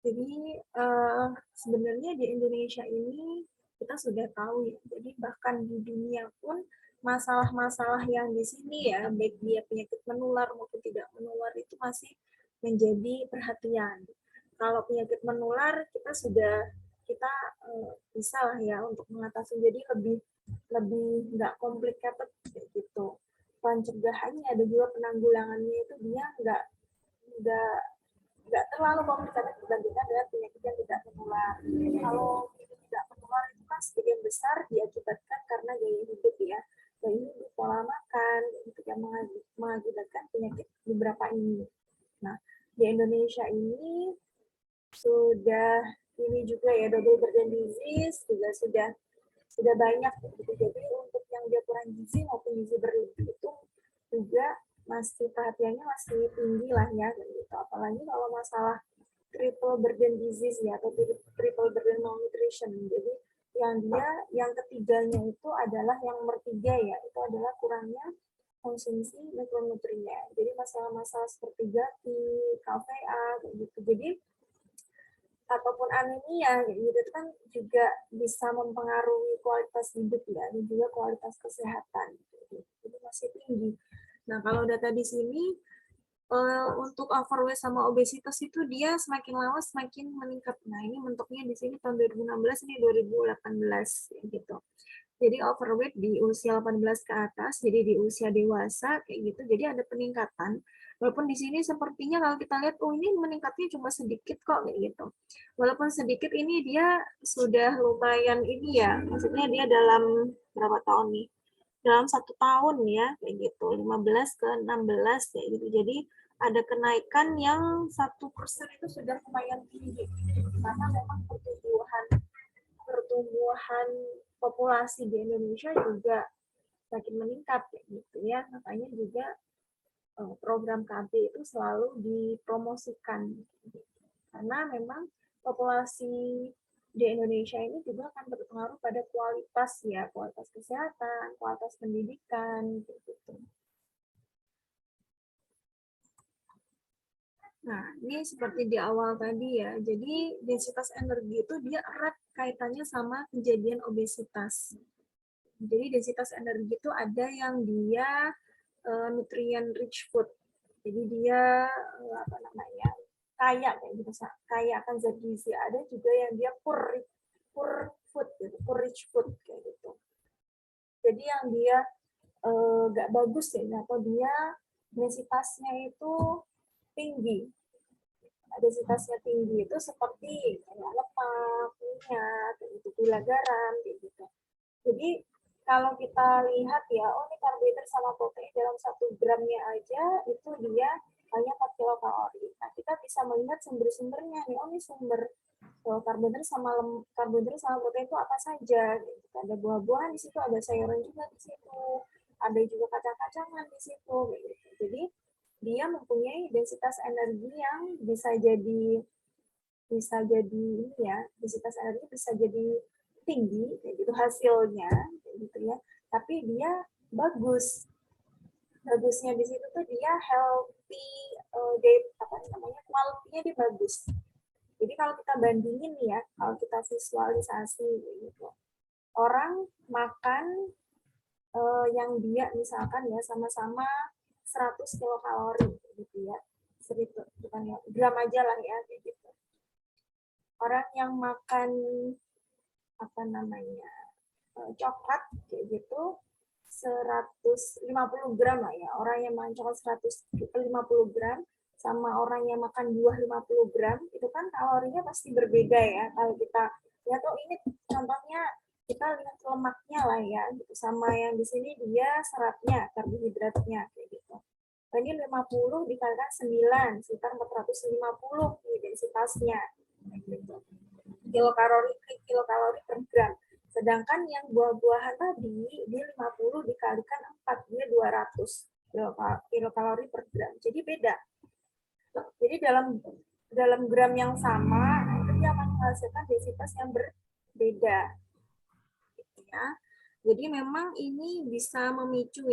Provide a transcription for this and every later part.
Jadi sebenarnya di Indonesia ini kita sudah tahu ya. Jadi bahkan di dunia pun masalah-masalah yang di sini ya, baik dia penyakit menular maupun tidak menular itu masih menjadi perhatian. Kalau penyakit menular kita bisa lah ya untuk mengatasi, jadi lebih lebih nggak complicated kayak gitu. Pencegahannya ada juga penanggulangannya, itu dia nggak nggak terlalu komplikated dibandingkan dengan penyakit yang tidak menular. Kalau penyakit tidak menular itu kan sebagian besar diakibatkan karena gaya hidup ya, gaya hidup, pola makan, itu yang mengakibatkan penyakit beberapa ini. Nah, di Indonesia ini sudah ini juga ya, double burden disease juga sudah banyak gitu. Jadi untuk yang dia kurang gizi maupun gizi berlebih itu juga masih perhatiannya masih tinggi lah ya gitu. Apalagi kalau masalah triple burden disease ya, atau triple burden malnutrition. Jadi yang ketiganya itu adalah yang nomor 3 ya, itu adalah kurangnya konsumsi makronutrien. Jadi masalah-masalah seperti gati, KVA gitu. Jadi ataupun anemia gitu itu kan juga bisa mempengaruhi kualitas hidup ya, dan juga kualitas kesehatan. Jadi masih tinggi. Nah, kalau data di sini untuk overweight sama obesitas itu dia semakin lama semakin meningkat. Nah, ini bentuknya di sini tahun 2016, ini 2018 gitu. Jadi overweight di usia 18 ke atas, jadi di usia dewasa kayak gitu. Jadi ada peningkatan. Walaupun di sini sepertinya kalau kita lihat, oh ini meningkatnya cuma sedikit kok kayak gitu. Walaupun sedikit, ini dia sudah lumayan ini ya. Maksudnya dia dalam berapa tahun nih? Dalam 1 tahun ya, kayak gitu. 15 ke 16 kayak gitu. Jadi ada kenaikan yang 1% itu sudah lumayan tinggi. Karena memang pertumbuhan populasi di Indonesia juga semakin meningkat gitu ya. Makanya juga program KB itu selalu dipromosikan karena memang populasi di Indonesia ini juga akan berpengaruh pada kualitas ya, kualitas kesehatan, kualitas pendidikan gitu. Nah, ini seperti di awal tadi ya. Jadi densitas energi itu dia erat kaitannya sama kejadian obesitas. Jadi densitas energi itu ada yang dia nutrient rich food. Jadi dia apa namanya? Kaya kayak gitu, kaya akan zat gizi. Ada juga yang dia poor food gitu, poor rich food kayak gitu. Jadi yang dia nggak bagus ya, atau dia densitasnya itu tinggi. Densitasnya tinggi itu seperti kayak lemak, minyak, gitu, gula garam, gitu. Jadi kalau kita lihat ya, oh ini karbohidrat sama protein dalam 1 gramnya aja itu dia hanya 4 kilokalori. Nah, kita bisa melihat sumber-sumbernya nih. Oh, ini sumber karbohidrat sama protein itu apa saja? Gitu. Ada buah-buahan di situ, ada sayuran juga di situ, ada juga kacang-kacangan di situ. Gitu. Jadi dia mempunyai densitas energi yang bisa jadi ini ya, densitas energi bisa jadi tinggi kayak gitu hasilnya kayak gitu ya, tapi dia bagusnya di situ tuh dia healthy, apa namanya, quality-nya dia bagus. Jadi kalau kita bandingin ya, kalau kita visualisasi gitu, orang makan yang dia misalkan ya sama-sama 100 kilokalori gitu ya, 100 bukan ya, gram aja lah ya kayak gitu. Orang yang makan apa namanya coklat kayak gitu 150 gram lah ya, orang yang makan coklat 150 gram sama orang yang makan buah 50 gram itu kan kalorinya pasti berbeda ya. Kalau kita lihat, oh ini contohnya kita lihat lemaknya lah ya gitu, sama yang di sini dia seratnya, karbohidratnya kayak gitu. Ini 50 dikalikan 9 sekitar 450 nih densitasnya gitu. Kilokalori per gram. Sedangkan yang buah-buahan tadi, dia 50 dikalikan 4, dia 200 kilokalori per gram. Jadi beda. Jadi dalam gram yang sama, itu dia akan menghasilkan densitas yang berbeda. Ya. Jadi memang ini bisa memicu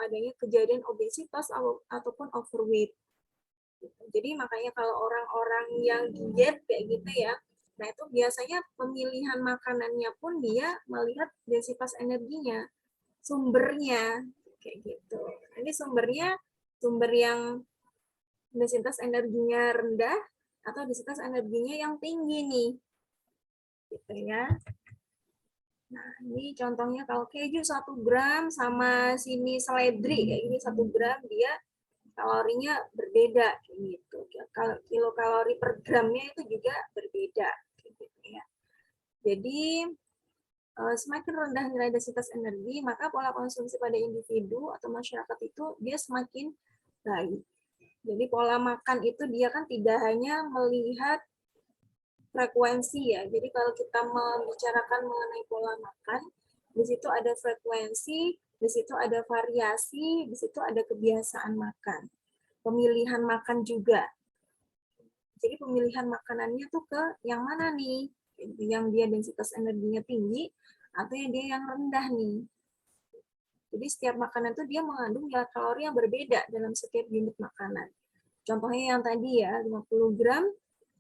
adanya kejadian obesitas ataupun overweight. Jadi makanya kalau orang-orang yang diet kayak gitu ya, nah itu biasanya pemilihan makanannya pun dia melihat densitas energinya, sumbernya kayak gitu. Ini sumbernya sumber yang densitas energinya rendah atau densitas energinya yang tinggi nih, gitu ya. Nah, ini contohnya kalau keju 1 gram sama sini seledri kayak gini 1 gram, dia kalorinya berbeda gitu. Kalau kilokalori per gramnya itu juga berbeda gitu ya. Jadi semakin rendah nilai densitas energi, maka pola konsumsi pada individu atau masyarakat itu dia semakin baik. Jadi pola makan itu dia kan tidak hanya melihat frekuensi ya. Jadi kalau kita membicarakan mengenai pola makan, di situ ada frekuensi, di situ ada variasi, di situ ada kebiasaan makan. Pemilihan makan juga. Jadi pemilihan makanannya tuh ke yang mana nih? Yang dia densitas energinya tinggi atau yang dia yang rendah nih. Jadi setiap makanan tuh dia mengandung nilai kalori yang berbeda dalam setiap unit makanan. Contohnya yang tadi ya, 50 gram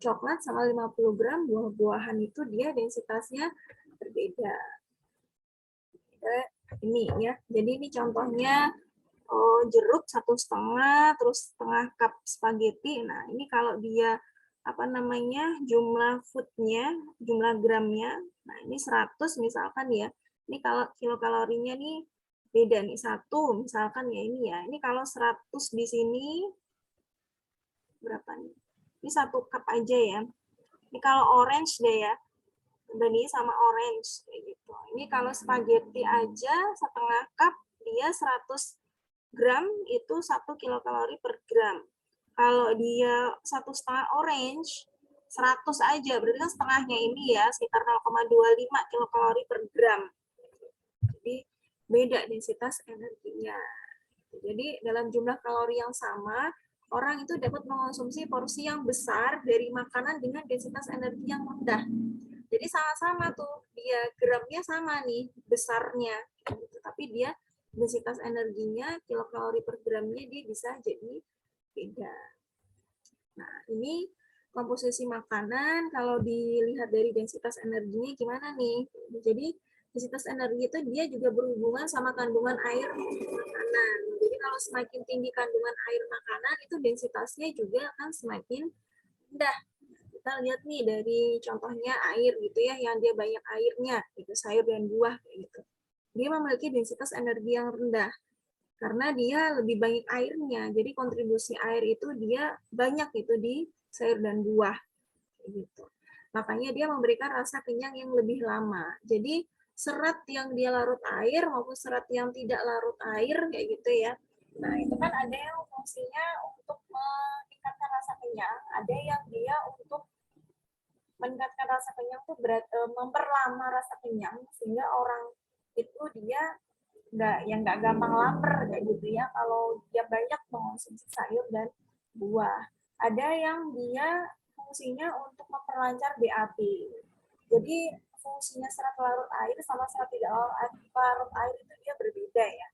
coklat sama 50 gram buah-buahan itu dia densitasnya berbeda. Ini ya, jadi ini contohnya jeruk 1,5 terus setengah cup spaghetti. Nah ini kalau dia apa namanya jumlah foodnya, jumlah gramnya, nah ini 100 misalkan ya. Ini kalau kilokalorinya nih beda nih, 1 misalkan ya ini ya. Ini kalau 100 di sini berapa nih? Ini 1 cup aja ya. Ini kalau orange deh ya. Ini sama orange kayak gitu. Ini kalau spaghetti aja setengah cup dia 100 gram itu 1 kilokalori per gram. Kalau dia 1,5 orange 100 aja, berarti kan setengahnya ini ya sekitar 0,25 kilokalori per gram. Jadi beda densitas energinya. Jadi dalam jumlah kalori yang sama, orang itu dapat mengonsumsi porsi yang besar dari makanan dengan densitas energi yang rendah. Jadi sama-sama tuh, dia gramnya sama nih, besarnya. Gitu. Tapi dia densitas energinya, kilokalori per gramnya dia bisa jadi beda. Nah, ini komposisi makanan, kalau dilihat dari densitas energinya gimana nih? Jadi densitas energi itu dia juga berhubungan sama kandungan air makanan. Jadi kalau semakin tinggi kandungan air makanan, itu densitasnya juga akan semakin rendah. Kita lihat nih dari contohnya air gitu ya, yang dia banyak airnya, itu sayur dan buah kayak gitu. Dia memiliki densitas energi yang rendah karena dia lebih banyak airnya. Jadi kontribusi air itu dia banyak itu di sayur dan buah gitu. Makanya dia memberikan rasa kenyang yang lebih lama. Jadi serat yang dia larut air maupun serat yang tidak larut air kayak gitu ya. Nah, itu kan ada yang fungsinya untuk meningkatkan rasa kenyang, ada yang dia untuk meningkatkan rasa kenyang tuh memperlama rasa kenyang sehingga orang itu dia nggak gampang lapar kayak gitu ya kalau dia banyak mengonsumsi sayur dan buah. Ada yang dia fungsinya untuk memperlancar BAB. Jadi fungsinya serat larut air sama serat tidak larut air itu dia berbeda ya.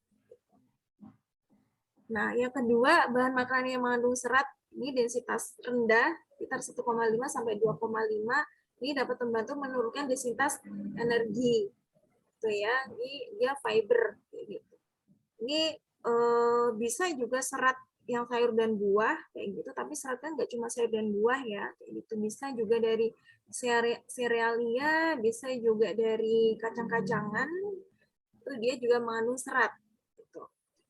Nah, yang kedua, bahan makanan yang mengandung serat ini densitas rendah, sekitar 1,5 sampai 2,5, ini dapat membantu menurunkan densitas energi. Tuh ya, ini dia fiber gitu. Ini bisa juga serat yang sayur dan buah kayak gitu, tapi seratnya nggak cuma sayur dan buah ya, kayak gitu. Bisa juga dari serealia, bisa juga dari kacang-kacangan, itu dia juga mengandung serat. Gitu.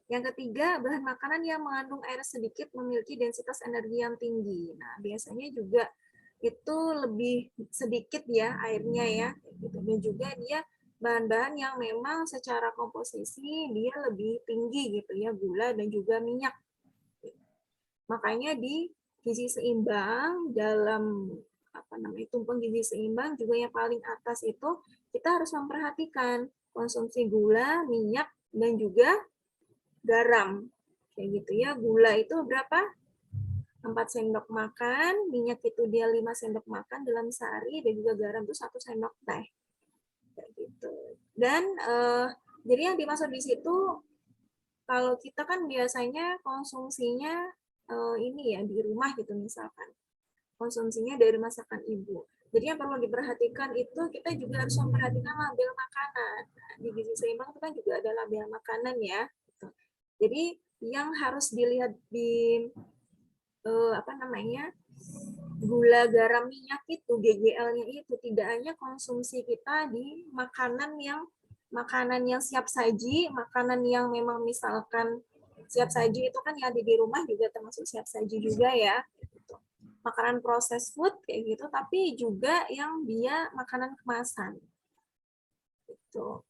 Yang ketiga, bahan makanan yang mengandung air sedikit memiliki densitas energi yang tinggi. Nah, biasanya juga itu lebih sedikit ya airnya ya, gitu. Dan juga dia bahan-bahan yang memang secara komposisi dia lebih tinggi gitu ya, gula dan juga minyak. Makanya di gizi seimbang dalam tumpeng gizi seimbang juga yang paling atas itu kita harus memperhatikan konsumsi gula, minyak dan juga garam. Kayak gitu ya. Gula itu berapa? 4 sendok makan, minyak itu dia 5 sendok makan dalam sehari, dan juga garam itu 1 sendok teh. Kayak gitu. Dan jadi yang dimaksud di situ kalau kita kan biasanya konsumsinya ini ya di rumah gitu misalkan. Konsumsinya dari masakan ibu. Jadi yang perlu diperhatikan itu kita juga harus memperhatikan label makanan. Nah, di gizi seimbang itu kan juga ada label makanan ya. Jadi yang harus dilihat di apa namanya, gula, garam, minyak itu GGL-nya itu tidak hanya konsumsi kita di makanan yang siap saji, makanan yang memang misalkan siap saji itu kan yang ada di rumah juga termasuk siap saji juga ya. Makanan proses food kayak gitu, tapi juga yang dia makanan kemasan. Gitu.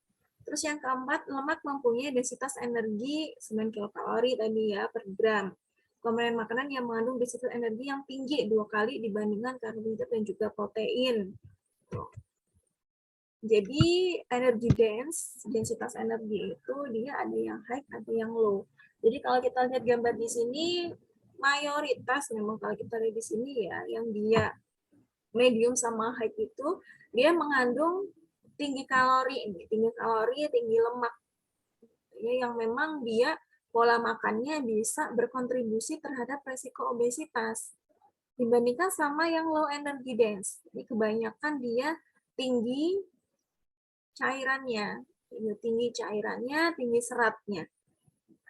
Terus yang keempat, lemak mempunyai densitas energi 9 kilokalori tadi ya per gram. Komponen makanan yang mengandung densitas energi yang tinggi 2 kali dibandingkan karbohidrat dan juga protein. Jadi energi densitas energi itu dia ada yang high, ada yang low. Jadi kalau kita lihat gambar di sini, mayoritas memang kalau kita lihat di sini ya, yang dia medium sama high itu dia mengandung tinggi kalori, tinggi lemak. Yang memang dia pola makannya bisa berkontribusi terhadap resiko obesitas. Dibandingkan sama yang low energy dense. Jadi kebanyakan dia tinggi cairannya, tinggi seratnya.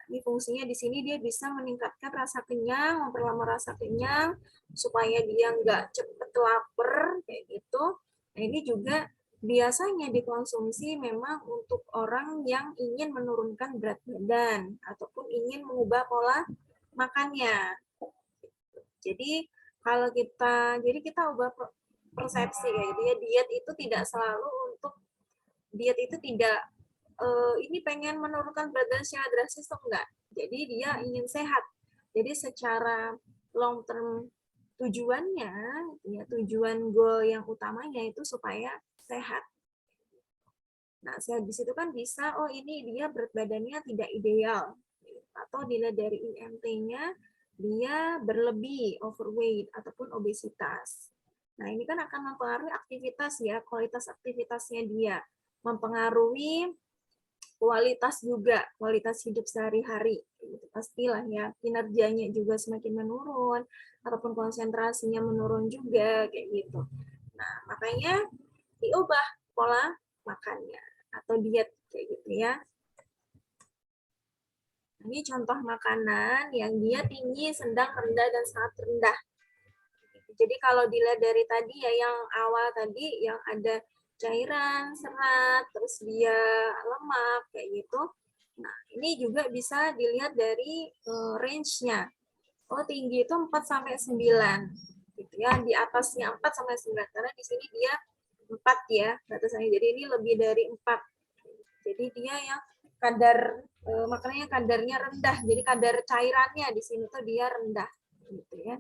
Ini fungsinya di sini dia bisa meningkatkan rasa kenyang, memperlama rasa kenyang, supaya dia nggak cepet lapar, kayak gitu. Nah ini juga biasanya dikonsumsi memang untuk orang yang ingin menurunkan berat badan, ataupun ingin mengubah pola makannya. Jadi jadi kita ubah persepsi ya, jadi diet itu tidak selalu untuk diet itu tidak ini pengen menurunkan berat badan secara drastis atau enggak. Jadi dia ingin sehat. Jadi secara long term tujuannya, ya tujuan goal yang utamanya itu supaya sehat. Nah, sehat di situ kan bisa, oh ini dia berat badannya tidak ideal. Atau dilihat dari IMT-nya, dia berlebih, overweight, ataupun obesitas. Nah, ini kan akan mempengaruhi aktivitas ya, kualitas aktivitasnya dia. Mempengaruhi kualitas juga, kualitas hidup sehari-hari. Pastilah ya, kinerjanya juga semakin menurun, ataupun konsentrasinya menurun juga, kayak gitu. Nah, makanya diubah pola makannya, atau diet, kayak gitu ya. Ini contoh makanan yang dia tinggi, sedang, rendah, dan sangat rendah. Jadi kalau dilihat dari tadi ya, yang awal tadi, yang ada cairan, serat, terus dia lemak, kayak gitu. Nah, ini juga bisa dilihat dari range-nya. Oh, tinggi itu 4-9. Gitu ya, di atasnya 4-9. Karena di sini dia 4 ya, batasannya. Jadi ini lebih dari 4. Jadi dia yang makanya kadarnya rendah. Jadi kadar cairannya di sini tuh dia rendah. Gitu ya.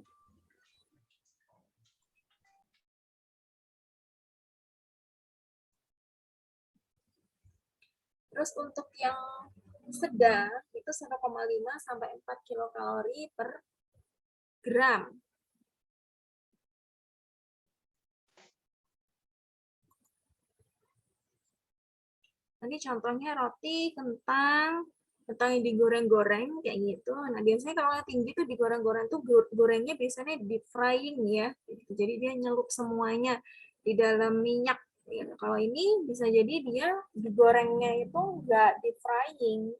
Terus untuk yang sedang itu 1,5 sampai 4 kilokalori per gram. Ini contohnya roti, kentang yang digoreng-goreng kayak gitu. Nah, biasanya kalau yang tinggi tuh digoreng-goreng tuh gorengnya biasanya deep frying ya. Jadi dia nyelup semuanya di dalam minyak. Ya, kalau ini bisa jadi dia digorengnya itu nggak deep frying,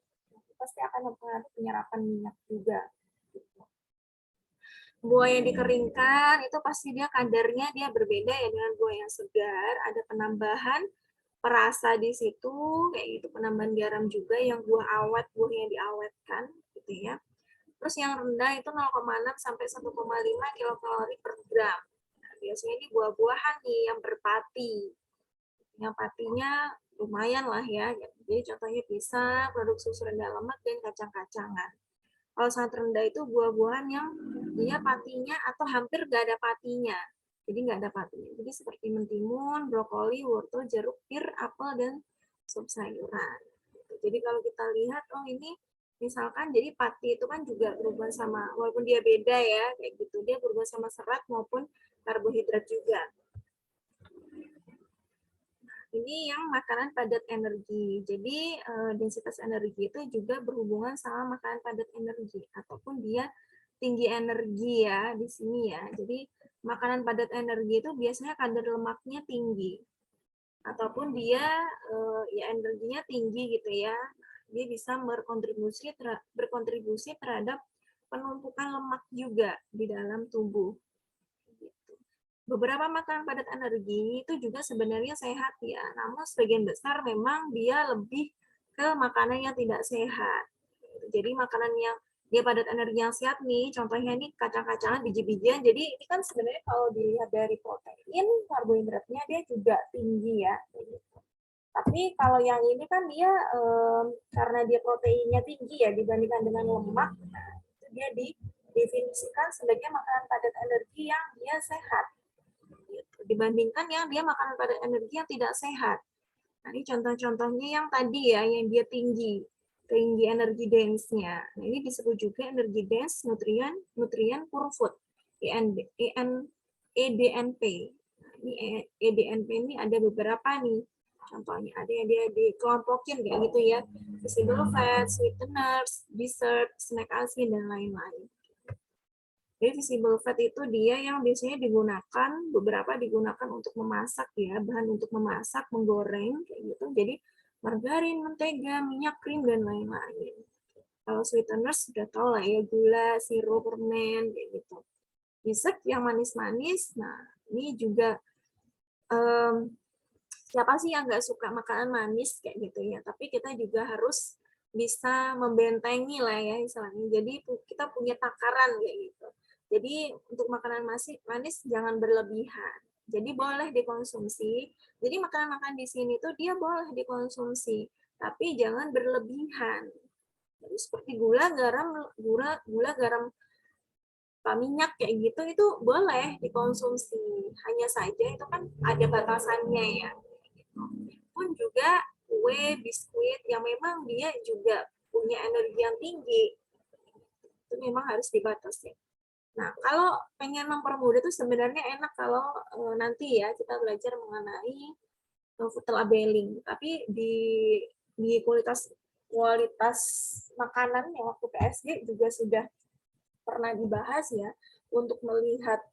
pasti akan mempengaruhi penyerapan minyak juga. Buah yang dikeringkan itu pasti dia kadarnya dia berbeda ya dengan buah yang segar. Ada penambahan perasa di situ, kayak gitu, penambahan garam juga. Yang buah awet, buah yang diawetkan, gitu ya. Terus yang rendah itu 0,6 sampai 1,5 kilokalori per gram. Nah, biasanya ini buah-buahan nih yang berpati. Yang patinya lumayan lah ya. Jadi contohnya pisang, produk susu rendah lemak, dan kacang-kacangan. Kalau sangat rendah itu buah-buahan yang dia patinya atau hampir nggak ada patinya. Jadi nggak ada patinya. Jadi seperti mentimun, brokoli, wortel, jeruk, pir, apel, dan sup sayuran. Jadi kalau kita lihat, oh ini misalkan jadi pati itu kan juga berhubungan sama, walaupun dia beda ya, kayak gitu, dia berhubungan sama serat maupun karbohidrat juga. Ini yang makanan padat energi. Jadi densitas energi itu juga berhubungan sama makanan padat energi, ataupun dia tinggi energi ya di sini ya. Jadi makanan padat energi itu biasanya kadar lemaknya tinggi ataupun dia ya energinya tinggi gitu ya. Dia bisa berkontribusi terhadap penumpukan lemak juga di dalam tubuh. Gitu. Beberapa makanan padat energi itu juga sebenarnya sehat ya, namun sebagian besar memang dia lebih ke makanan yang tidak sehat. Jadi makanan yang dia padat energi yang sehat nih, contohnya nih kacang-kacangan, biji-bijian. Jadi ini kan sebenarnya kalau dilihat dari protein, karbohidratnya dia juga tinggi ya. Tapi kalau yang ini kan dia karena dia proteinnya tinggi ya dibandingkan dengan lemak, nah, itu dia didefinisikan sebagai makanan padat energi yang dia sehat. Gitu. Dibandingkan yang dia makanan padat energi yang tidak sehat. Nah, ini contoh-contohnya yang tadi ya, yang dia tinggi energi dense-nya. Nah, ini disebut juga energi dense nutrient poor food, EDNP. Nah, ini EDNP ini ada beberapa nih. Contohnya ada yang dia dikelompokin kayak gitu ya. Visible fat, sweeteners, dessert, snack asin, dan lain-lain. Jadi visible fat itu dia yang biasanya digunakan, beberapa digunakan untuk memasak ya, bahan untuk memasak, menggoreng, kayak gitu. Jadi margarin, mentega, minyak, krim, dan lain-lain. Kalau sweeteners sudah tahu lah ya, gula, sirup, permen, kayak gitu. Dessert yang manis-manis, nah ini juga siapa sih yang nggak suka makanan manis kayak gitu ya, tapi kita juga harus bisa membentengi lah ya istilahnya. Jadi kita punya takaran kayak gitu. Jadi untuk makanan manis jangan berlebihan. Jadi boleh dikonsumsi. Jadi makanan-makanan di sini tuh dia boleh dikonsumsi, tapi jangan berlebihan. Jadi seperti gula, garam, minyak kayak gitu itu boleh dikonsumsi. Hanya saja itu kan ada batasannya ya. Pun juga kue, biskuit yang memang dia juga punya energi yang tinggi, itu memang harus dibatasi. Nah, kalau pengen mempermudah itu sebenarnya enak kalau nanti ya kita belajar mengenai food labeling. Tapi di kualitas makanan yang waktu PSD juga sudah pernah dibahas ya untuk melihat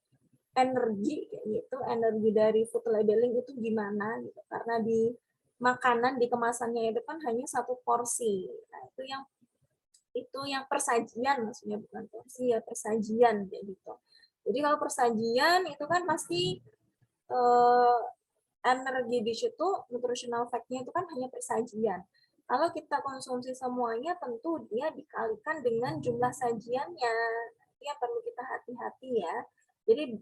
energi kayak gitu, energi dari food labeling itu gimana gitu. Karena di makanan di kemasannya itu kan hanya satu porsi. Nah, itu yang persajian maksudnya, bukan porsi ya, persajian kayak gitu. Jadi kalau persajian itu kan pasti eh, energi di situ, nutritional fact-nya itu kan hanya persajian. Kalau kita konsumsi semuanya, tentu dia dikalikan dengan jumlah sajiannya. Ini yang perlu kita hati-hati ya. Jadi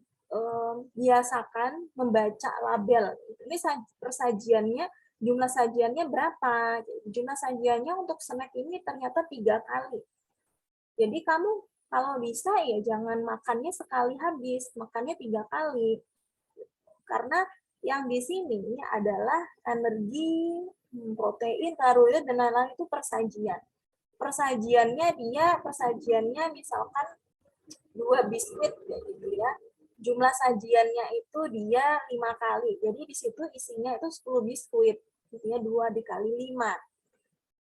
biasakan membaca label. Ini persajiannya, jumlah sajiannya berapa? Jumlah sajiannya untuk snack ini ternyata 3 kali. Jadi kamu kalau bisa ya jangan makannya sekali habis, makannya 3 kali. Karena yang di sini adalah energi, protein, karbohidrat, dan lain-lain itu persajian. Persajiannya misalkan 2 biskuit gitu ya. Jumlah sajiannya itu dia 5 kali. Jadi di situ isinya itu 10 biskuit. Gitu ya, 2 dikali 5.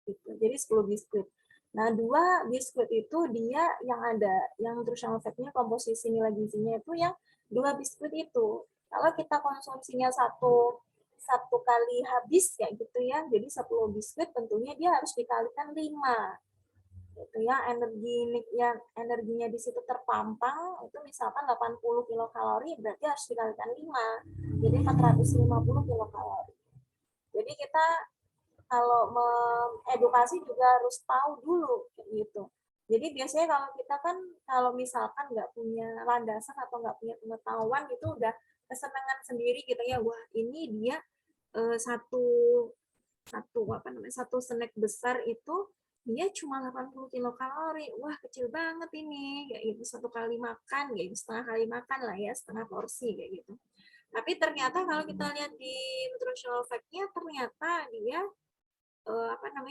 Gitu. Jadi 10 biskuit. Nah, 2 biskuit itu dia yang ada, yang nutritional fat-nya, komposisi nilai gizinya itu yang 2 biskuit itu. Kalau kita konsumsinya satu kali habis kayak gitu ya, jadi 10 biskuit tentunya dia harus dikalikan 5. Gitu ya, energinya di situ terpampang itu misalkan 80 kilokalori, berarti harus dikalikan 5. Jadi 450 kilokalori. Jadi kita kalau mengedukasi juga harus tahu dulu gitu. Jadi biasanya kalau kita kan kalau misalkan nggak punya landasan atau nggak punya pengetahuan itu udah kesenangan sendiri gitu ya, wah ini dia satu satu snack besar itu dia cuma 80 kilokalori, wah kecil banget ini, kayak gitu satu kali makan, kayak gitu, setengah kali makan lah ya, setengah porsi kayak gitu. Tapi ternyata kalau kita lihat di nutritional fact-nya ternyata dia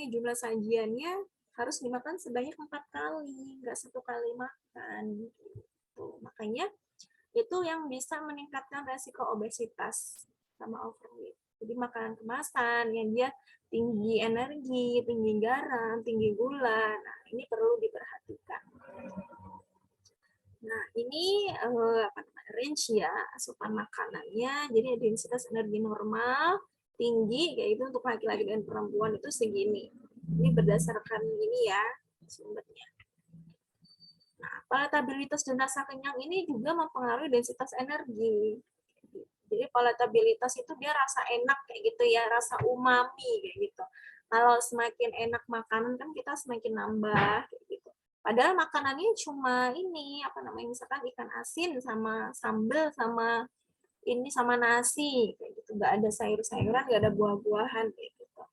jumlah sajiannya harus dimakan sebanyak 4 kali, nggak satu kali makan. Gitu. Makanya itu yang bisa meningkatkan resiko obesitas sama overweight. Jadi makanan kemasan yang dia tinggi energi, tinggi garam, tinggi gula, nah ini perlu diperhatikan. ini range ya asupan makanannya. Jadi densitas energi normal tinggi yaitu untuk laki-laki dan perempuan itu segini. Ini berdasarkan ini ya sumbernya. Nah, palatabilitas dan rasa kenyang ini juga mempengaruhi densitas energi. Jadi palatabilitas itu dia rasa enak kayak gitu ya, rasa umami kayak gitu. Kalau semakin enak makanan kan kita semakin nambah kayak gitu. Padahal makanannya cuma ini apa namanya misalkan ikan asin sama sambal sama ini sama nasi kayak gitu. Nggak ada sayur-sayuran, nggak ada buah-buahan kayak gitu.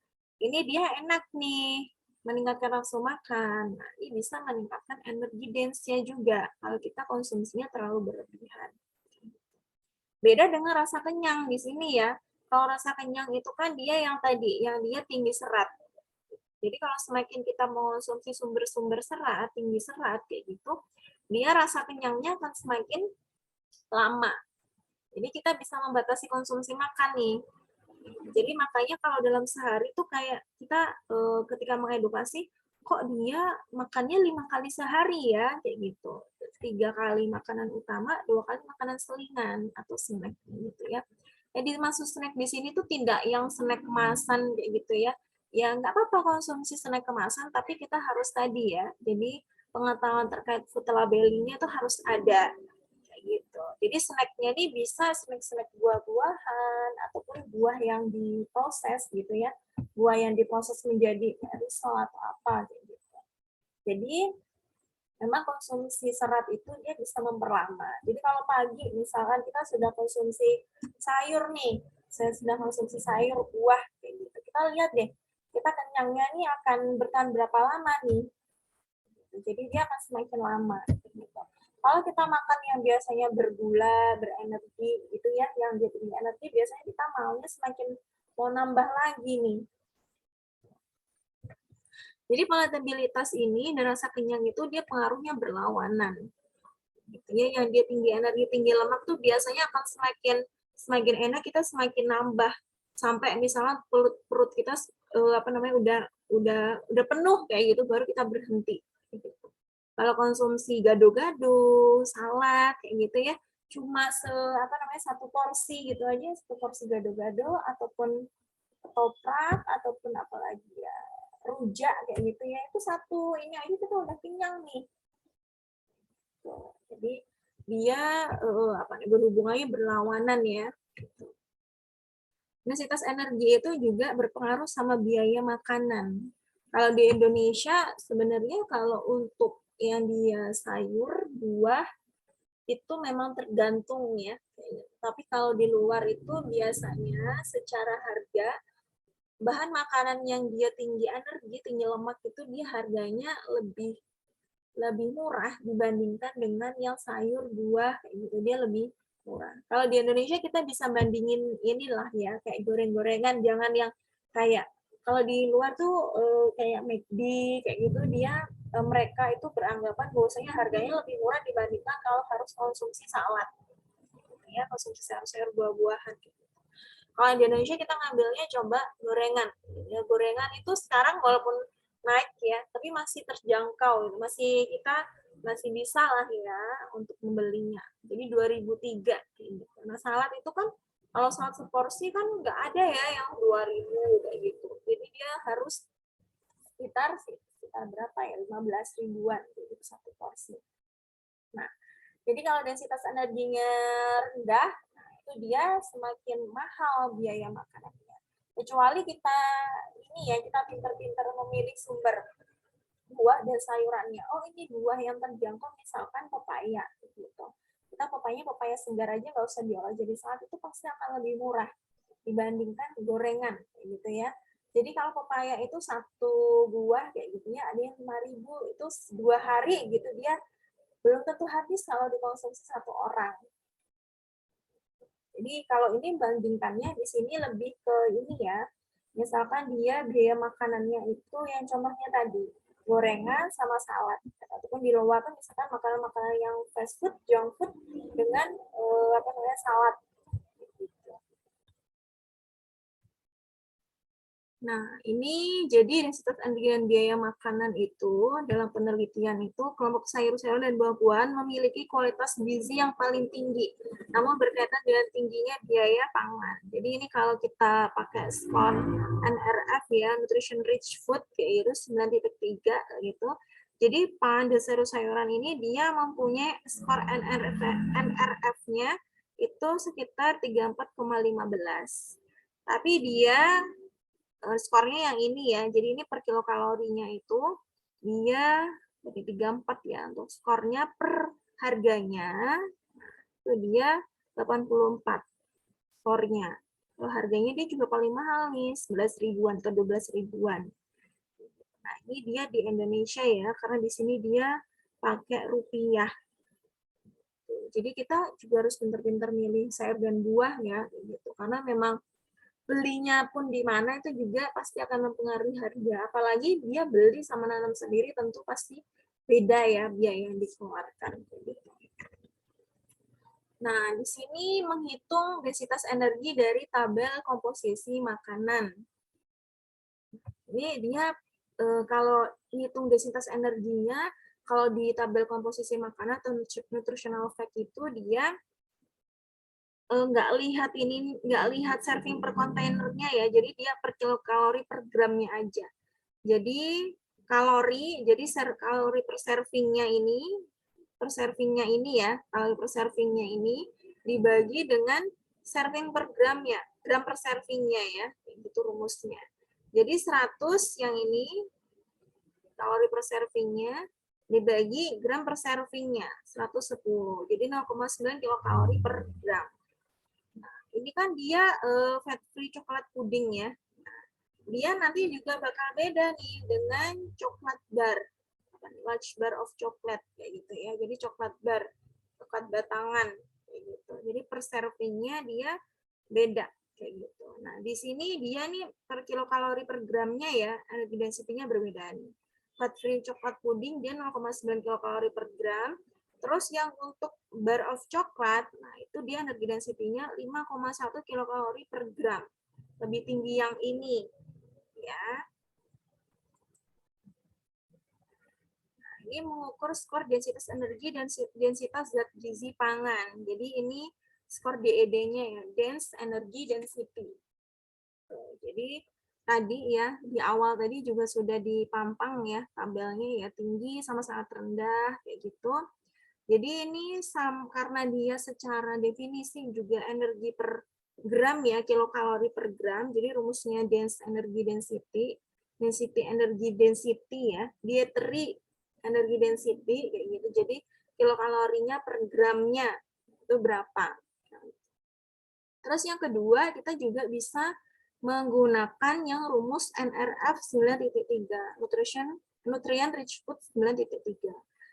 Ini dia enak nih meningkatkan nafsu makan. Nah, ini bisa meningkatkan energi densnya juga kalau kita konsumsinya terlalu berlebihan. Beda dengan rasa kenyang di sini ya. Kalau rasa kenyang itu kan dia yang tadi, yang dia tinggi serat. Jadi kalau semakin kita mengonsumsi sumber-sumber serat, tinggi serat kayak gitu, dia rasa kenyangnya akan semakin lama. Jadi kita bisa membatasi konsumsi makan nih. Jadi makanya kalau dalam sehari tuh kayak kita ketika mengedukasi, kok dia makannya 5 kali sehari ya, kayak gitu. 3 kali makanan utama, 2 kali makanan selingan atau snack gitu ya. Jadi maksud snack di sini tuh tidak yang snack kemasan kayak gitu ya. Ya nggak apa-apa konsumsi snack kemasan, tapi kita harus tadi ya. Jadi pengetahuan terkait food labeling-nya itu harus ada gitu. Jadi snacknya ini bisa snack-snack buah-buahan ataupun buah yang diproses gitu ya, buah yang diproses menjadi risol atau apa gitu. Jadi memang konsumsi serat itu dia bisa memperlama. Jadi kalau pagi misalkan kita sudah konsumsi sayur nih, saya sudah konsumsi sayur, buah kayak gitu. Kita lihat deh, kita kenyangnya nih akan bertahan berapa lama nih. Jadi dia akan semakin lama. Gitu. Kalau kita makan yang biasanya bergula, berenergi, itu ya, yang dia tinggi energi, biasanya kita maunya semakin mau nambah lagi nih. Jadi palatabilitas ini dan rasa kenyang itu dia pengaruhnya berlawanan. Gitu ya, yang dia tinggi energi, tinggi lemak tuh biasanya akan semakin enak kita semakin nambah sampai misalnya perut kita apa namanya udah penuh kayak gitu baru kita berhenti. Gitu. Kalau konsumsi gado-gado, salad kayak gitu ya, cuma apa namanya satu porsi gitu aja, satu porsi gado-gado ataupun ketoprak ataupun apalagi ya rujak kayak gitu ya, itu satu ini aja kita udah kenyang nih. Tuh. Jadi dia apa nih berhubungannya berlawanan ya. Densitas energi itu juga berpengaruh sama biaya makanan. Kalau di Indonesia sebenarnya kalau untuk yang dia sayur, buah itu memang tergantung ya. Tapi kalau di luar itu biasanya secara harga bahan makanan yang dia tinggi energi, tinggi lemak itu dia harganya lebih murah dibandingkan dengan yang sayur, buah kayak gitu. Dia lebih murah. Kalau di Indonesia kita bisa bandingin inilah ya, kayak goreng-gorengan, jangan yang kayak kalau di luar tuh kayak McD kayak gitu dia mereka itu beranggapan bahwasanya harganya lebih murah dibandingkan kalau harus konsumsi salad ya, konsumsi sayur-sayur buah-buahan gitu. Kalau di Indonesia kita ngambilnya coba gorengan. Ya, gorengan itu sekarang walaupun naik ya, tapi masih terjangkau, masih kita masih bisa lah ya untuk membelinya. Jadi 2003 gitu. Nah, salad itu kan kalau salad seporsi kan nggak ada ya yang 2000 kayak gitu. Jadi dia harus sekitar berapa ya? 15 ribuan gitu satu porsi. Nah, jadi kalau densitas energinya rendah, itu dia semakin mahal biaya makanannya. Kecuali kita ini ya, kita pintar-pintar memilih sumber buah dan sayurannya. Oh ini buah yang terjangkau misalkan pepaya gitu. Kita pepaya segar aja nggak usah diolah jadi salad itu pasti akan lebih murah dibandingkan gorengan gitu ya. Jadi kalau pepaya itu satu buah kayak gitu ya ada yang 5.000 itu 2 hari gitu dia belum tentu habis kalau dikonsumsi satu orang. Jadi kalau ini bandingkannya di sini lebih ke ini ya, misalkan dia biaya makanannya itu yang contohnya tadi, gorengan sama salad. Ataupun di luar kan misalkan makanan-makanan yang fast food, junk food dengan apa namanya salad. Nah, ini jadi densitas energi dan biaya makanan itu, dalam penelitian itu, kelompok sayur-sayuran dan buah-buahan memiliki kualitas gizi yang paling tinggi, namun berkaitan dengan tingginya biaya pangan. Jadi ini kalau kita pakai skor NRF ya, Nutrition Rich Food, yaitu 9.3 gitu. Jadi pada sayur-sayuran ini dia mempunyai skor NRF-nya itu sekitar 34,15. Tapi dia skornya yang ini ya. Jadi ini per kilokalorinya itu dia dari 34 ya. Untuk skornya per harganya itu dia 84 skornya. Kalau harganya dia juga paling mahal nih, 11 ribuan atau 12 ribuan. Nah, ini dia di Indonesia ya, karena di sini dia pakai rupiah. Jadi kita juga harus pintar-pintar milih sayur dan buah ya, gitu. Karena memang belinya pun di mana itu juga pasti akan mempengaruhi harga. Apalagi dia beli sama nanam sendiri tentu pasti beda ya biaya yang dikeluarkan. Nah, di sini menghitung densitas energi dari tabel komposisi makanan. Ini dia kalau hitung densitas energinya, kalau di tabel komposisi makanan atau nutritional fact itu dia nggak lihat serving per kontainernya ya, jadi dia per kilokalori per gramnya aja. Jadi kalori per servingnya ini ya, kalori per servingnya ini dibagi dengan serving per gramnya, gram per servingnya ya, itu rumusnya. Jadi 100 yang ini kalori per servingnya dibagi gram per servingnya 110, jadi 0,9 kilokalori per gram. Ini kan dia fat free coklat puding ya. Dia nanti juga bakal beda nih dengan coklat bar, large bar of chocolate kayak gitu ya. Jadi coklat batangan kayak gitu. Jadi per servingnya dia beda kayak gitu. Nah di sini dia nih per kilokalori per gramnya ya, energi density-nya berbeda nih. Fat free coklat puding dia 0,9 kilokalori per gram. Terus yang untuk bar of coklat, nah itu dia energi density-nya 5,1 kilokalori per gram. Lebih tinggi yang ini, ya. Nah, ini mengukur skor densitas energi dan densitas zat gizi pangan. Jadi ini skor DED-nya ya, dense energy density. Jadi tadi ya di awal tadi juga sudah dipampang ya tabelnya ya, tinggi sama sangat rendah kayak gitu. Jadi ini karena dia secara definisi juga energi per gram ya, kilokalori per gram. Jadi rumusnya dense energy density energy density ya, dietary energy density kayak gitu. Jadi kilokalorinya per gramnya itu berapa. Terus yang kedua, kita juga bisa menggunakan yang rumus NRF 9.3, Nutrient Rich Food 9.3.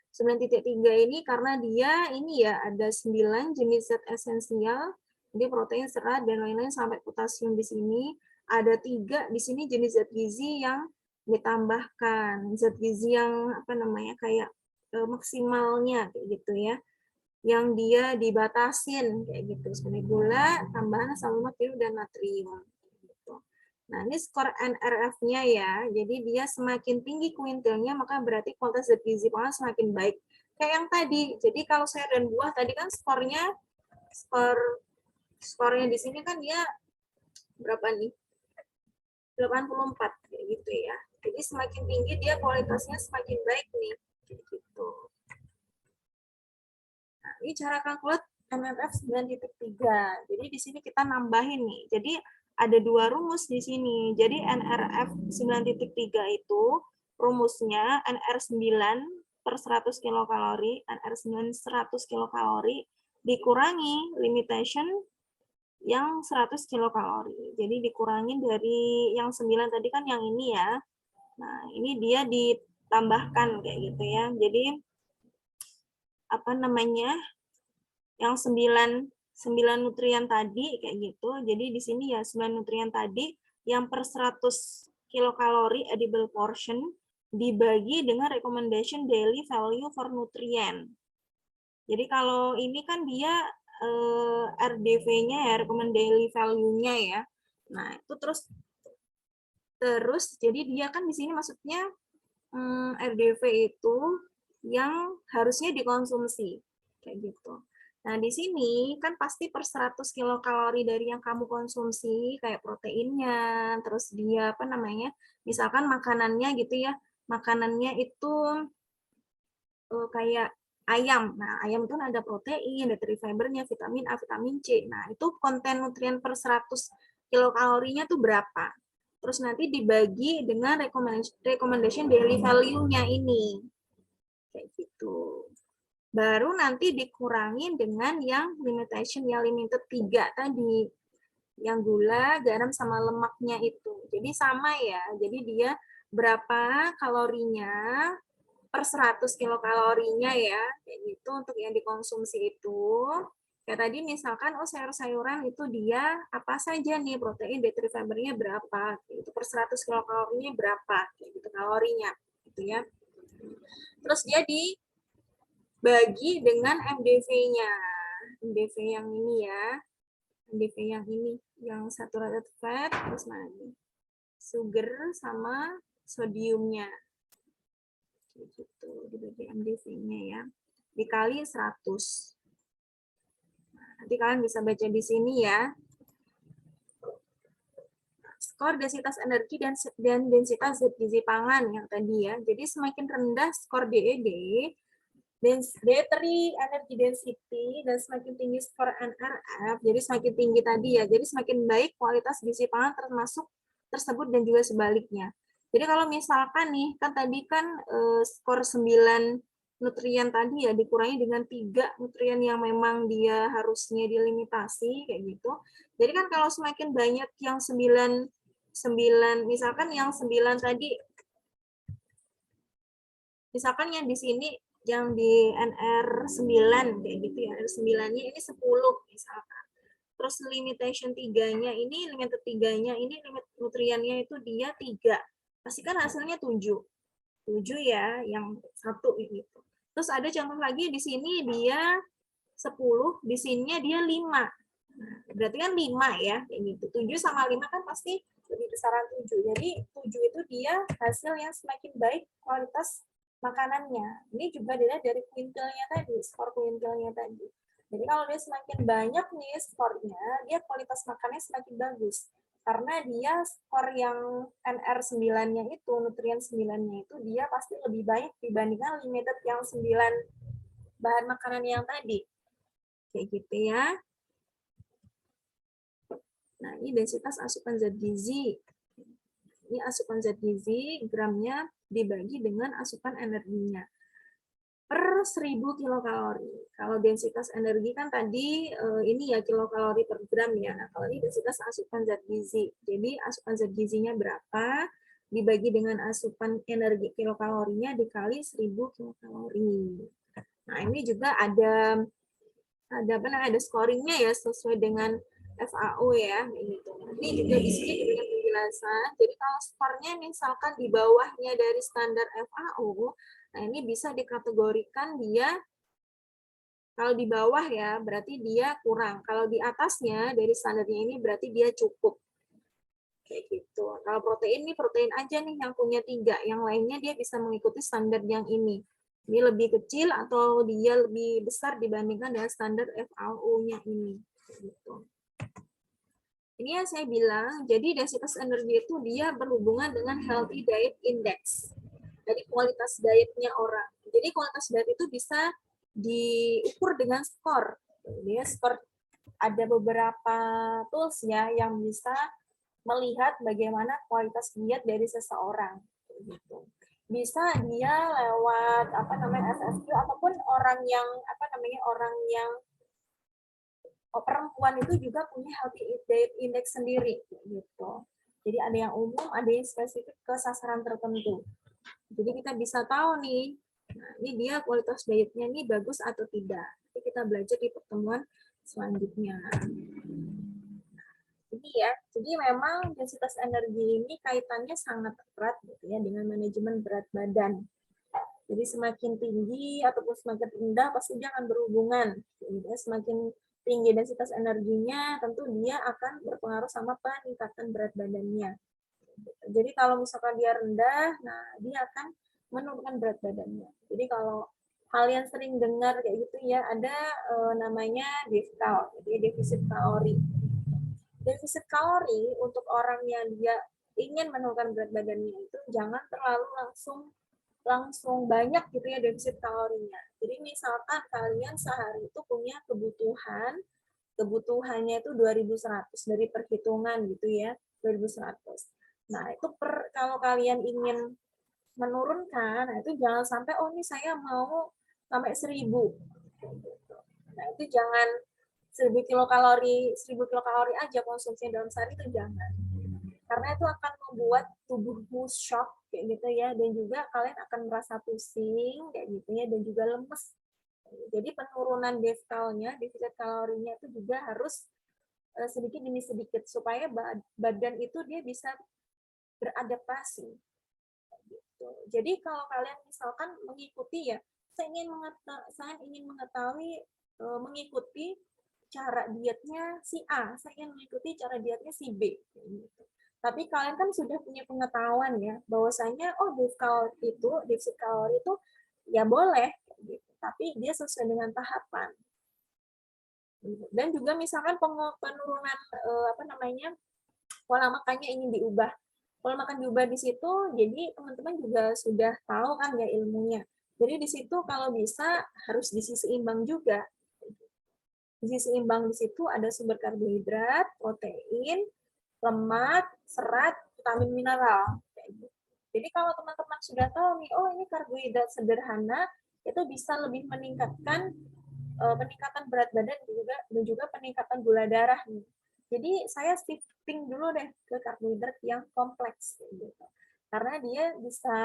9.3 ini karena dia ini ya ada 9 jenis zat esensial, jadi protein, serat, dan lain-lain sampai potasium di sini. Ada 3 di sini jenis zat gizi yang ditambahkan, zat gizi yang apa namanya kayak maksimalnya kayak gitu ya, yang dia dibatasin kayak gitu, seperti gula, tambahan asam lemak, biru, dan natrium. Gitu. Nah, ini skor NRF-nya ya, jadi dia semakin tinggi kuintilnya, maka berarti kualitas zat gizi pangan semakin baik. Kayak yang tadi, jadi kalau sayur dan buah tadi kan skornya di sini kan dia berapa nih? 84 kayak gitu ya. Jadi semakin tinggi dia kualitasnya semakin baik nih. Kayak gitu. Nah, ini cara kalkulat NRF 9.3. Jadi di sini kita nambahin nih. Jadi ada 2 rumus di sini. Jadi NRF 9.3 itu rumusnya NR9 per 100 kilokalori, NR9 100 kilokalori dikurangi limitation yang 100 kilokalori. Jadi dikurangin dari yang 9 tadi kan yang ini ya. Nah, ini dia ditambahkan kayak gitu ya. Jadi apa namanya? Yang 9 nutrien tadi kayak gitu. Jadi di sini ya 9 nutrien tadi yang per 100 kilokalori edible portion dibagi dengan recommendation daily value for nutrient. Jadi kalau ini kan dia RDV-nya ya, recommend daily value-nya ya. Nah, itu terus Terus jadi dia kan di sini maksudnya RDV itu yang harusnya dikonsumsi kayak gitu. Nah, di sini kan pasti per 100 kilokalori dari yang kamu konsumsi kayak proteinnya, terus dia apa namanya? Misalkan makanannya gitu ya. Makanannya itu kayak ayam. Nah, ayam itu ada protein, ada fibernya, vitamin A, vitamin C. Nah, itu konten nutrien per 100 kilokalorinya tuh berapa? Terus nanti dibagi dengan recommendation daily value-nya ini. Kayak gitu. Baru nanti dikurangin dengan yang limitation, yang limited 3 tadi. Yang gula, garam, sama lemaknya itu. Jadi sama ya. Jadi dia berapa kalorinya per 100 kilokalorinya ya, kayak gitu untuk yang dikonsumsi itu. Kayak tadi misalkan, oh sayur-sayuran itu dia apa saja nih, protein, fibernya berapa, itu per 100 kilokalorinya berapa, kayak gitu kalorinya, gitu ya. Terus dia dibagi dengan MDV-nya, MDV yang ini ya, MDV yang ini, yang saturated fat, terus nanti sugar sama sodiumnya. Gitu dibagi MDV-nya ya, dikali 100. Nanti kalian bisa baca di sini ya, skor densitas energi dan densitas zat gizi pangan yang tadi ya. Jadi semakin rendah skor DED, dietary energy density, dan semakin tinggi skor NRF, jadi semakin tinggi tadi ya, jadi semakin baik kualitas gizi pangan termasuk tersebut dan juga sebaliknya. Jadi kalau misalkan nih, kan tadi kan skor 9 nutrien tadi ya dikurangi dengan 3 nutrien yang memang dia harusnya dilimitasi kayak gitu. Jadi kan kalau semakin banyak yang 9 misalkan yang 9 tadi, misalkan yang di sini yang di NR9 kayak gitu ya, NR9-nya ini 10 misalkan. Terus limitation 3-nya ini, limited 3-nya ini, limit nutriennya itu dia 3. Pasti kan hasilnya 7. 7 ya, yang satu gitu. Terus ada contoh lagi di sini dia 10, di sininya dia 5. Nah, berarti kan 5 ya, kayak gitu. 7 sama 5 kan pasti lebih besaran 7. Jadi 7 itu dia hasil yang semakin baik kualitas makanannya. Ini juga dilihat dari kuintilnya tadi, skor kuintilnya tadi. Jadi kalau dia semakin banyak nih skornya, dia kualitas makannya semakin bagus. Karena dia skor yang NR9-nya itu, nutrien 9-nya itu, dia pasti lebih baik dibandingkan limited yang 9 bahan makanan yang tadi. Kayak gitu ya. Nah, ini densitas asupan zat gizi. Ini asupan zat gizi, gramnya dibagi dengan asupan energinya. Per 1000 kilokalori. Kalau densitas energi kan tadi ini ya kilokalori per gram ya. Nah, kalau ini densitas asupan zat gizi. Jadi asupan zat gizinya berapa dibagi dengan asupan energi kilokalorinya dikali 1000 kilokalori. Nah, ini juga ada ada scoringnya ya sesuai dengan FAO ya gitu. Ini juga di sini dengan penjelasan. Jadi kalau skornya misalkan di bawahnya dari standar FAO, nah ini bisa dikategorikan dia kalau di bawah ya berarti dia kurang. Kalau di atasnya dari standarnya ini berarti dia cukup. Kayak gitu. Kalau protein nih protein aja nih yang punya 3, yang lainnya dia bisa mengikuti standar yang ini. Ini lebih kecil atau dia lebih besar dibandingkan dengan standar FAO-nya ini. Gitu. Ini yang saya bilang, jadi densitas energi itu dia berhubungan dengan healthy diet index. Jadi kualitas dietnya orang. Jadi kualitas diet itu bisa diukur dengan skor. Dia skor ada beberapa tools ya yang bisa melihat bagaimana kualitas diet dari seseorang. Gitu. Bisa dia lewat FFQ ataupun orang yang orang yang perempuan itu juga punya healthy diet index sendiri gitu. Jadi ada yang umum, ada yang spesifik ke sasaran tertentu. Jadi kita bisa tahu nih, nah ini dia kualitas dietnya nih bagus atau tidak. Nanti kita belajar di pertemuan selanjutnya. Jadi ya, jadi memang densitas energi ini kaitannya sangat erat gitu ya dengan manajemen berat badan. Jadi semakin tinggi ataupun semakin rendah pasti dia akan berhubungan. Jadi semakin tinggi densitas energinya, tentu dia akan berpengaruh sama peningkatan berat badannya. Jadi kalau misalkan dia rendah, nah dia akan menurunkan berat badannya. Jadi kalau kalian sering dengar kayak gitu ya, ada namanya DEFCAL, jadi defisit kalori. Defisit kalori untuk orang yang dia ingin menurunkan berat badannya itu jangan terlalu langsung banyak gitu ya defisit kalorinya. Jadi misalkan kalian sehari itu punya kebutuhannya itu 2100 dari perhitungan gitu ya, 2100. Nah, itu kalau kalian ingin menurunkan, nah itu jangan sampai oh ini saya mau sampai 1000. Nah, itu jangan 1000 kilokalori aja konsumsi dalam sehari itu jangan. Karena itu akan membuat tubuhmu shock kayak gitu ya, dan juga kalian akan merasa pusing kayak gitu ya, dan juga lemes. Jadi penurunan defkalnya, defisit kalorinya itu juga harus sedikit demi sedikit supaya badan itu dia bisa beradaptasi. Gitu. Jadi kalau kalian misalkan mengikuti ya, saya ingin mengetahui mengikuti cara dietnya si A, saya ingin mengikuti cara dietnya si B. Gitu. Tapi kalian kan sudah punya pengetahuan ya, bahwasanya oh defisit kalori itu ya boleh, gitu. Tapi dia sesuai dengan tahapan. Dan juga misalkan penurunan pola makannya ingin diubah. Pola makan diubah di situ, jadi teman-teman juga sudah tahu kan ya ilmunya. Jadi di situ kalau bisa harus gizi seimbang juga. Gizi seimbang di situ ada sumber karbohidrat, protein, lemak, serat, vitamin mineral. Jadi kalau teman-teman sudah tahu nih, oh ini karbohidrat sederhana, itu bisa lebih meningkatkan peningkatan berat badan dan juga peningkatan gula darah nih. Jadi saya shifting dulu deh ke karbohidrat yang kompleks gitu. Karena dia bisa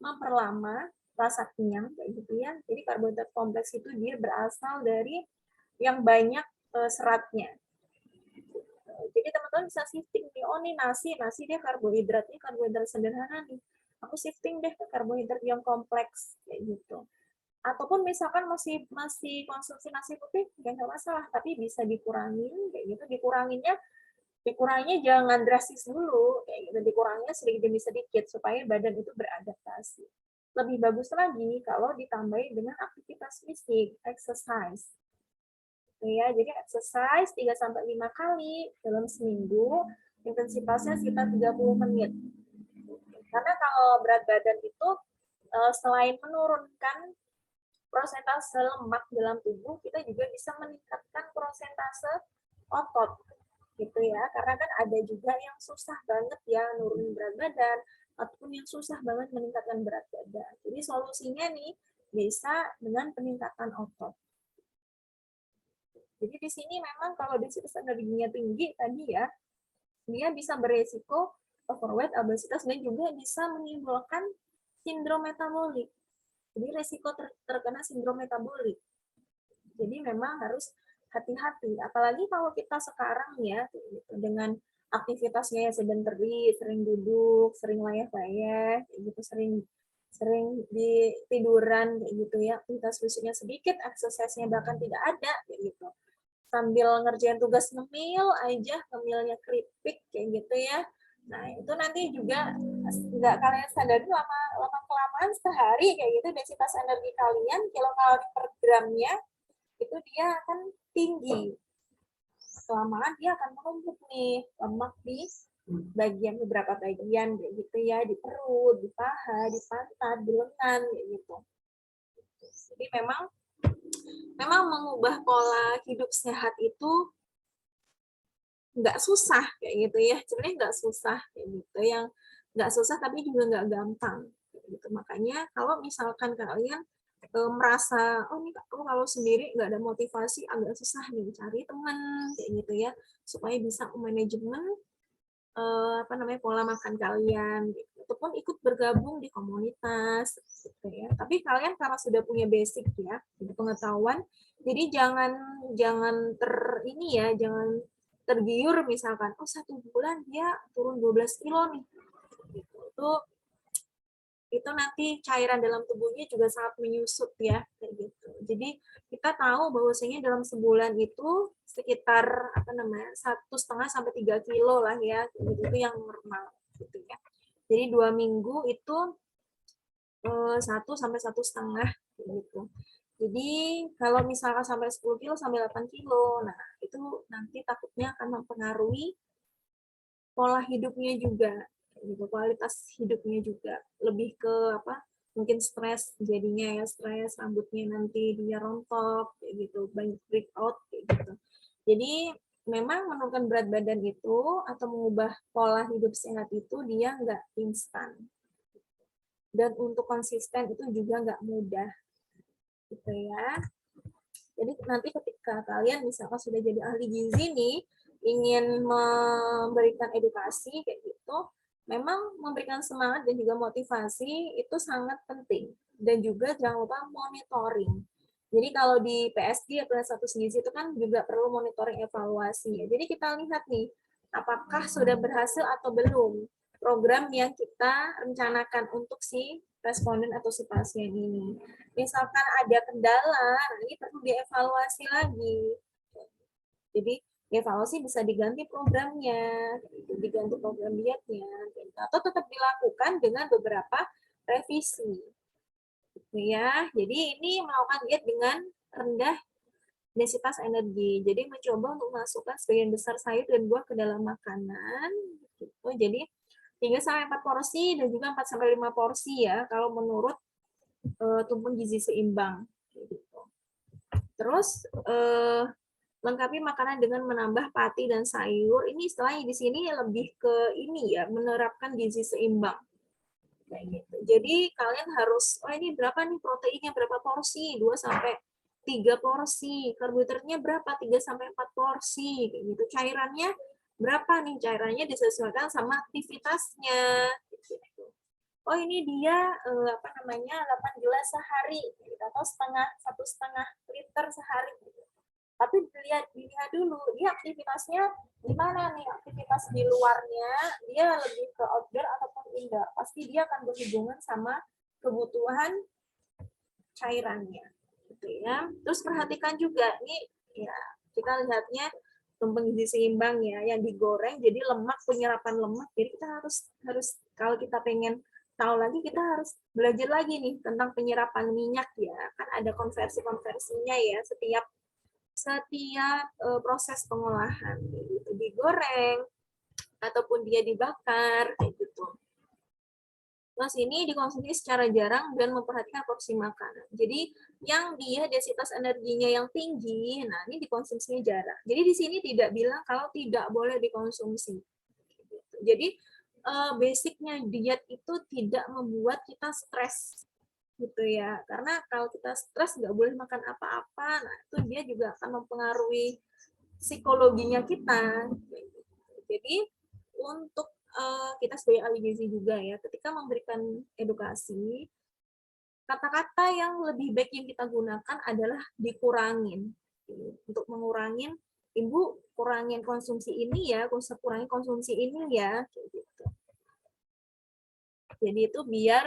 memperlama rasa kenyang kayak gitu ya. Jadi karbohidrat kompleks itu dia berasal dari yang banyak seratnya. Jadi teman-teman bisa shifting nih, oh nih nasi dia karbohidrat sederhana nih. Aku shifting deh ke karbohidrat yang kompleks kayak gitu. Ataupun misalkan masih konsumsi nasi putih ya nggak masalah, tapi bisa dikurangin kayak gitu. Dikuranginya jangan drastis dulu kayak gitu, dikuranginya sedikit demi sedikit supaya badan itu beradaptasi. Lebih bagus lagi kalau ditambahi dengan aktivitas fisik, exercise. Ya, jadi exercise 3-5 kali dalam seminggu, intensitasnya sekitar 30 menit. Karena kalau berat badan itu selain menurunkan prosentase lemak dalam tubuh, kita juga bisa meningkatkan prosentase otot gitu ya, karena kan ada juga yang susah banget ya nurunin berat badan ataupun yang susah banget meningkatkan berat badan. Jadi solusinya nih bisa dengan peningkatan otot. Jadi di sini memang kalau densitas energinya tinggi tadi ya, dia bisa beresiko overweight, obesitas, dan juga bisa menimbulkan sindrom metabolik. Jadi resiko terkena sindrom metabolik. Jadi memang harus hati-hati. Apalagi kalau kita sekarang ya, dengan aktivitasnya yang sedentary, sering duduk, sering layah-layah, gitu, sering di tiduran kayak gitu ya, aktivitas fisiknya sedikit, exercise-nya bahkan tidak ada kayak gitu. Sambil ngerjain tugas ngemilnya keripik kayak gitu ya. Nah, itu nanti juga nggak kalian sadari lama kelamaan sehari kayak gitu densitas energi kalian kilokalori per gramnya itu dia akan tinggi. Kelamaan dia akan menumpuk nih lemak di beberapa bagian kayak gitu ya, di perut, di paha, di pantat, di lengan kayak gitu. Jadi memang mengubah pola hidup sehat itu nggak susah kayak gitu ya, sebenarnya nggak susah kayak gitu, yang nggak susah tapi juga nggak gampang gitu. Makanya kalau misalkan kalian merasa oh ini aku kalau sendiri nggak ada motivasi, agak susah nih, cari teman kayak gitu ya supaya bisa manajemen pola makan kalian gitu. Ataupun ikut bergabung di komunitas gitu ya. Tapi kalian karena sudah punya basic ya, pengetahuan, jadi jangan jangan tergiur misalkan oh 1 bulan dia turun 12 kilo nih gitu. Itu nanti cairan dalam tubuhnya juga sangat menyusut ya kayak gitu. Jadi kita tahu bahwasanya dalam sebulan itu sekitar 1,5 sampai 3 kilo lah ya, itu yang normal. gitu ya. Jadi 2 minggu itu 1 sampai 1,5 gitu. Jadi kalau misalkan sampai 10 kilo sampai 8 kilo, nah itu nanti takutnya akan mempengaruhi pola hidupnya juga, gitu, kualitas hidupnya juga. Lebih ke apa? Mungkin stres jadinya ya, stres, rambutnya nanti dia rontok kayak gitu, banyak breakout kayak gitu. Jadi memang menurunkan berat badan itu atau mengubah pola hidup sehat itu dia nggak instan. Dan untuk konsisten itu juga nggak mudah gitu ya. Jadi nanti ketika kalian misalkan sudah jadi ahli gizi nih, ingin memberikan edukasi kayak gitu, memang memberikan semangat dan juga motivasi itu sangat penting. Dan juga jangan lupa monitoring. Jadi kalau di PSG atau status gizi itu kan juga perlu monitoring evaluasi. Jadi kita lihat nih, apakah sudah berhasil atau belum program yang kita rencanakan untuk si responden atau si pasien ini. Misalkan ada kendala, ini perlu dievaluasi lagi. Jadi evaluasi bisa diganti programnya, diganti program dietnya, atau tetap dilakukan dengan beberapa revisi. Gitu ya. Jadi ini melakukan diet dengan rendah densitas energi. Jadi mencoba untuk masukkan sebagian besar sayur dan buah ke dalam makanan. Gitu. Jadi 3 sampai 4 porsi dan juga 4 sampai 5 porsi ya kalau menurut tumpeng gizi seimbang. Gitu. Terus lengkapi makanan dengan menambah pati dan sayur. Ini istilahnya di sini lebih ke ini ya, menerapkan gizi seimbang. Kayak gitu. Jadi kalian harus, oh ini berapa nih proteinnya, berapa porsi? 2 sampai 3 porsi. Karbohidratnya berapa? 3 sampai 4 porsi. Kayak gitu. Cairannya berapa nih? Cairannya disesuaikan sama aktivitasnya. Gitu. Oh ini dia apa namanya 8 gelas sehari gitu, atau 1,5 liter sehari. Gitu. Tapi dilihat dulu dia aktivitasnya gimana nih, aktivitas di luarnya dia lebih ke outdoor ataupun indoor, pasti dia akan berhubungan sama kebutuhan cairannya gitu ya. Terus perhatikan juga nih ya, kita lihatnya tumpeng gizi seimbang ya, yang digoreng jadi lemak, penyerapan lemak. Jadi kita harus kalau kita pengen tahu lagi, kita harus belajar lagi nih tentang penyerapan minyak ya, kan ada konversinya ya setiap proses pengolahan gitu, digoreng ataupun dia dibakar kayak gitu. Terus ini dikonsumsi secara jarang dan memperhatikan porsi makanan. Jadi yang dia densitas energinya yang tinggi, nah ini dikonsumsinya jarang. Jadi di sini tidak bilang kalau tidak boleh dikonsumsi. Jadi basicnya diet itu tidak membuat kita stres gitu ya, karena kalau kita stres nggak boleh makan apa-apa, nah itu dia juga akan mempengaruhi psikologinya kita. Jadi untuk kita sebagai ahli gizi juga ya, ketika memberikan edukasi, kata-kata yang lebih baik yang kita gunakan adalah dikurangin. Untuk mengurangin, ibu kurangin konsumsi ini ya, kurangin konsumsi ini ya, gitu. Jadi itu biar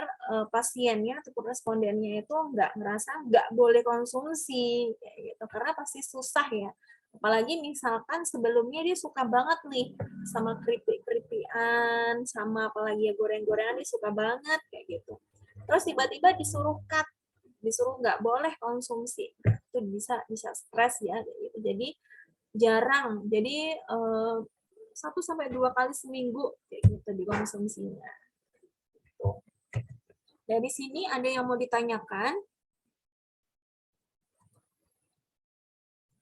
pasiennya ataupun respondennya itu nggak ngerasa nggak boleh konsumsi, kayak gitu. Karena pasti susah ya. Apalagi misalkan sebelumnya dia suka banget nih sama keripik-keripikan, sama apalagi ya goreng-gorengan dia suka banget kayak gitu. Terus tiba-tiba disuruh cut, disuruh nggak boleh konsumsi, itu bisa stres ya. Gitu. Jadi jarang. Jadi 1 sampai 2 kali seminggu kayak gitu dikonsumsinya. Nah, di sini ada yang mau ditanyakan?